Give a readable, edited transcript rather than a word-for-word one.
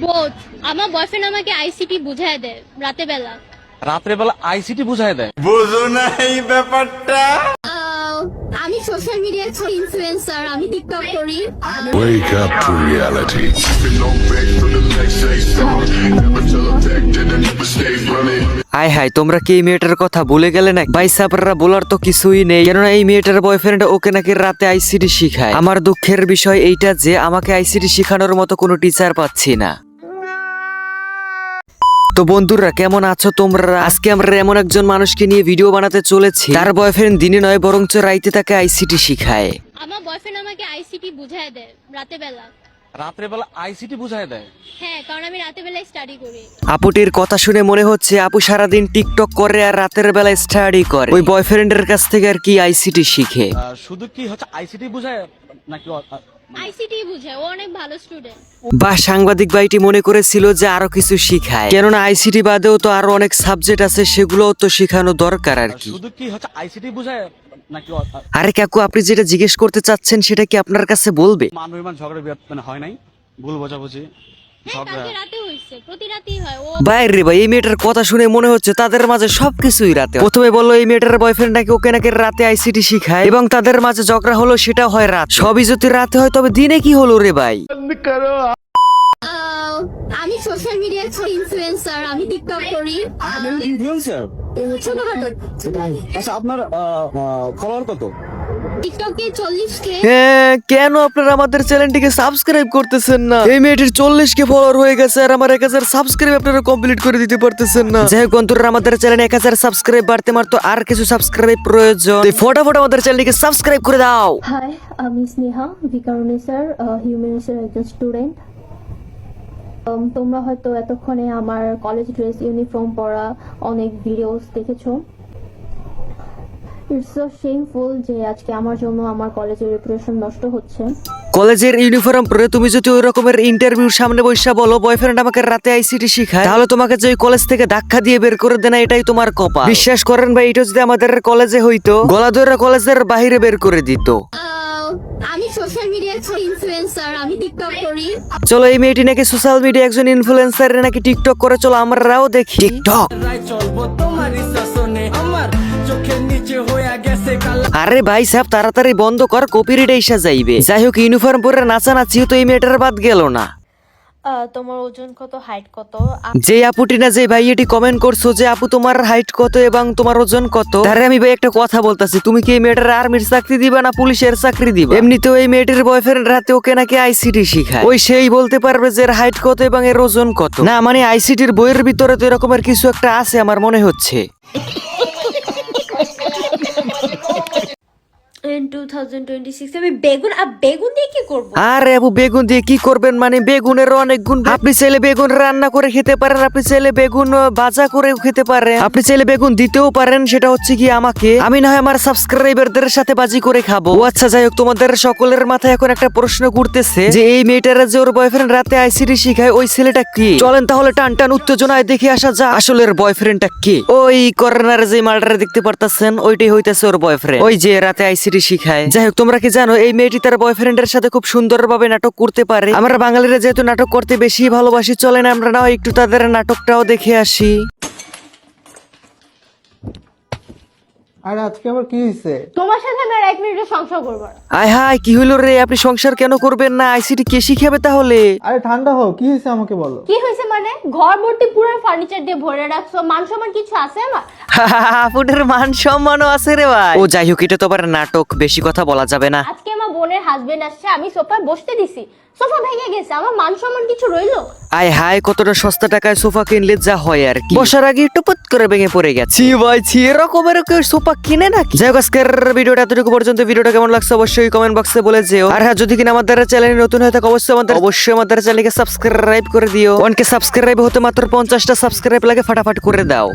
Both. আমার boyfriend আমাকে ICT বুঝায় দেয় রাতে বেলা। রাত্রে বেলা আইসিটি বুঝায় দেয়? বুঝো না এই ব্যাপারটা। আমি সোশ্যাল মিডিয়ার ইনফ্লুয়েন্সার, আমি টিকটক করি। Wake up to reality. আয় হায়, তোমরা কি এই মেয়েটার কথা ভুলে গেলে না? ভাই সাবরা বলার তো কিছুই নেই, কেননা এই মেয়েটার বয়ফ্রেন্ড ওকে নাকি রাতে আইসিটি শিখায়। আমার দুঃখের বিষয় এইটা যে আমাকে আইসিটি শিখানোর মতো কোনো টিচার পাচ্ছি না। তো বন্ধুরা, কেমন আছো তোমরা? আজকে আমরা এমন একজন মানুষকে নিয়ে ভিডিও বানাতে চলেছি, তার বয়ফ্রেন্ড দিনে নয় বরঞ্চ রাইতে তাকে আইসিটি শিখায়। আমার বয়ফ্রেন্ড আমাকে আইসিটি বুঝায় দেয় রাতে বেলা। রাত্রে বেলা আইসিটি বুঝায় দেয়? হ্যাঁ, কারণ আমি রাতে বেলায় স্টাডি করি। আপুটির কথা শুনে মনে হচ্ছে আপু সারাদিন টিকটক করে আর রাতের বেলায় স্টাডি করে। ওই বয়ফ্রেন্ডের কাছ থেকে আর কি আইসিটি শিখে। শুধু কি হচ্ছে আইসিটি বুঝায় নাকি আইসিটি বুঝায়, ও অনেক ভালো স্টুডেন্ট। বা সাংবাদিক ভাইটি মনে করেছিল যে আরো কিছু শিখায়, কেননা আইসিটি বাদেও তো আরো অনেক সাবজেক্ট আছে, সেগুলোও তো শেখানো দরকার আর কি। শুধু কি হচ্ছে আইসিটি বুঝায় নাকি আরে কাকু, আপনি যেটা জিজ্ঞেস করতে চাচ্ছেন সেটা কি আপনার কাছে বলবে? মান অভিমান ঝগড়া বিবাদ মানে হয় নাই, ভুল বোঝাবুঝি হ্যাঁ, ঝগড়া? কালকে রাতে হইছে, প্রতি রাতেই হয়। ও বাইরে ভাই, এই মেয়েটার কথা শুনে মনে হচ্ছে তাদের মাঝে সবকিছুই রাতে। প্রথমে বললো এই মেয়েটার বয়ফ্রেন্ড নাকি ওকে নাকি রাতে আইসিটি শিখায়, এবং তাদের মাঝে ঝগড়া হলো সেটা হয় রাত। সবই যদি রাতে হয় তবে দিনে কি হলো রে ভাই? আমি সোশ্যাল মিডিয়ার ইনফ্লুয়েন্সার, আমি টিকটক করি। ইনফ্লুয়েন্সার? ছোটখাটো। আচ্ছা, আপনার ফলোয়ার কত? টিকটকে 40K। হ্যাঁ, কেন আপনারা আমাদের চ্যানেলটিকে সাবস্ক্রাইব করতেছেন না? এই মেয়েটির 40K ফলোয়ার হয়ে গেছে আর আমার 1000 সাবস্ক্রাইব আপনারা কমপ্লিট করে দিতে পারতেছেন না। যাই হোক বন্ধুরা, আমাদের চ্যানেলে 1000 সাবস্ক্রাইব বাড়তে মাত্র আর কিছু সাবস্ক্রাইব প্রয়োজন। ফটাফট আমাদের চ্যানেলটিকে সাবস্ক্রাইব করে দাও। হাই, আমি স্নেহা ভিকারুনিসার, হিউম্যানিটিসের একজন স্টুডেন্ট। তোমরা হয়তো এতক্ষণে আমার কলেজ ড্রেস ইউনিফর্ম পরা অনেক ভিডিওস দেখেছো। ইটস সো শেমফুল যে আজকে আমার জন্য আমার কলেজের রেপুটেশন নষ্ট হচ্ছে। কলেজের ইউনিফর্ম পরে তুমি যদি ওই রকমের ইন্টারভিউর সামনে বসে বলো বয়ফ্রেন্ড আমাকে রাতে আইসিটি শিখায়, তাহলে তোমাকে যে ওই কলেজ থেকে ধাক্কা দিয়ে বের করে দেনা, এটাই তোমার কপাল। বিশ্বাস করেন ভাই, এটা যদি আমাদের কলেজে হইতো, গলা ধরে কলেজের বাইরে বের করে দিত। আমি সোশ্যাল মিডিয়ার ইনফ্লুয়েন্সার, আমি টিকটক করি। চলো, এই মেয়েটি নাকি সোশ্যাল মিডিয়া একজন ইনফ্লুয়েন্সার নাকি টিকটক করে, চলো আমরাও দেখি টিকটক। আরে ভাই সাহেব, তাড়াতাড়ি বন্ধ কর, কপিরাইট এসে যাইবে। যাই হোক, ইউনিফর্ম পরে নাচানাচি তো এই মেয়েটার বাদ গেল না। তোমার ওজন কত, হাইট কত? যে আপুটি না যে ভাইয়াটি কমেন্ট করছো যে আপু তোমার হাইট কত এবং তোমার ওজন কত, তারে আমি ভাই একটা কথা বলতাছি, তুমি কি এই মেয়েটার আর্মির চাকরি দিবা না পুলিশের চাকরি দিবা? এমনিতেও এই মেয়েটির বয়ফ্রেন্ড রাতে ওকে নাকি আইসিটি শিখায়, ওই সেই বলতে পারবে যে এর হাইট কত এবং এর ওজন কত। না মানে আইসিটির বইয়ের ভিতরে তো এরকমের কিছু একটা আছে আমার মনে হচ্ছে। In 2026 আমি বেগুন দিয়ে কি করব? আরে আপু, বেগুন দিয়ে কি করবেন মানে? বেগুনের অনেক গুণ। আপনি চাইলে বেগুন রান্না করে খেতে পারেন, আপনি চাইলে বেগুন ভাজা করে খেতে পারেন, আপনি চাইলে বেগুন দিতেও পারেন। সেটা হচ্ছে কি আমাকে, আমি না হয় আমার সাবস্ক্রাইবারদের সাথে বাজি করে খাবো। ও আচ্ছা, যাই হোক, তোমাদের সকলের মাথায় এখন একটা প্রশ্ন ঘুরতেছে যে এই মেয়েটারা যে ওর বয়ফ্রেন্ড রাতে আইসিটি শিখায়, ওই ছেলেটা কি? চলেন তাহলে টান টান উত্তেজনায় দেখে আসা যা আসলে এর বয়ফ্রেন্ডটা কে। ওই কর্নারে যে মালটারে দেখতে পারতাছেন, ওইটাই হইতাছে ওর বয়ফ্রেন্ড, ওই যে রাতে আইসিটি শিখায়। যাই হোক, তোমরা কি জানো এই মেয়েটি তার বয়ফ্রেন্ডের সাথে খুব সুন্দরভাবে নাটক করতে পারে? আমরা বাঙালিরা যেহেতু নাটক করতে বেশি ভালোবাসি, চলেন আমরা না একটু তাদের নাটকটাও দেখে আসি। আরে আজকে আবার কি হয়েছে? তোমার সাথে আমি আর 1 মিনিটও সংসার করব না। আয় হায়, কি হইলো রে? আপনি সংসার কেন করবেন না? আইসিটি কে শিখাবে তাহলে? আরে ঠান্ডা হও, কি হয়েছে আমাকে বলো। কি হয়েছে মানে? ঘর ভর্তি পুরো ফার্নিচার দিয়ে ভরে রাখছো, মান সম্মান কিছু আছে আমার? আপনার মান সম্মানও আছে রে ভাই। ও যাই হোক, এটা তো আবার নাটক, বেশি কথা বলা যাবে না। আজকে আমার বোনের হাজবেন্ড আসছে, আমি সোফায় বসতে দিছি, সোফা ভেঙে গেছে, আমার মান সম্মান কিছু রইলো? আয় হায়, কতটা সস্তা টাকায় সোফা কিনলে যা হয় আর কি, বসার আগে টুপুত করে ভেঙে পড়ে গেছে। ভাই ছি, এরকমের কেউ সোফা কিনে নাকি? যাই হোক, আজকের ভিডিওটা এতটুকু পর্যন্ত। ভিডিওটা কেমন লাগছে অবশ্যই কমেন্ট বক্সে বলে যেও। আর হ্যাঁ, যদি কিনা আমাদের চ্যানেলে নতুন হয়ে থাকে অবশ্যই আমাদের চ্যানেলকে সাবস্ক্রাইব করে দিও। অনকে সাবস্ক্রাইব হতে মাত্র 50টা সাবস্ক্রাইব লাগে, ফাটাফাট করে দাও।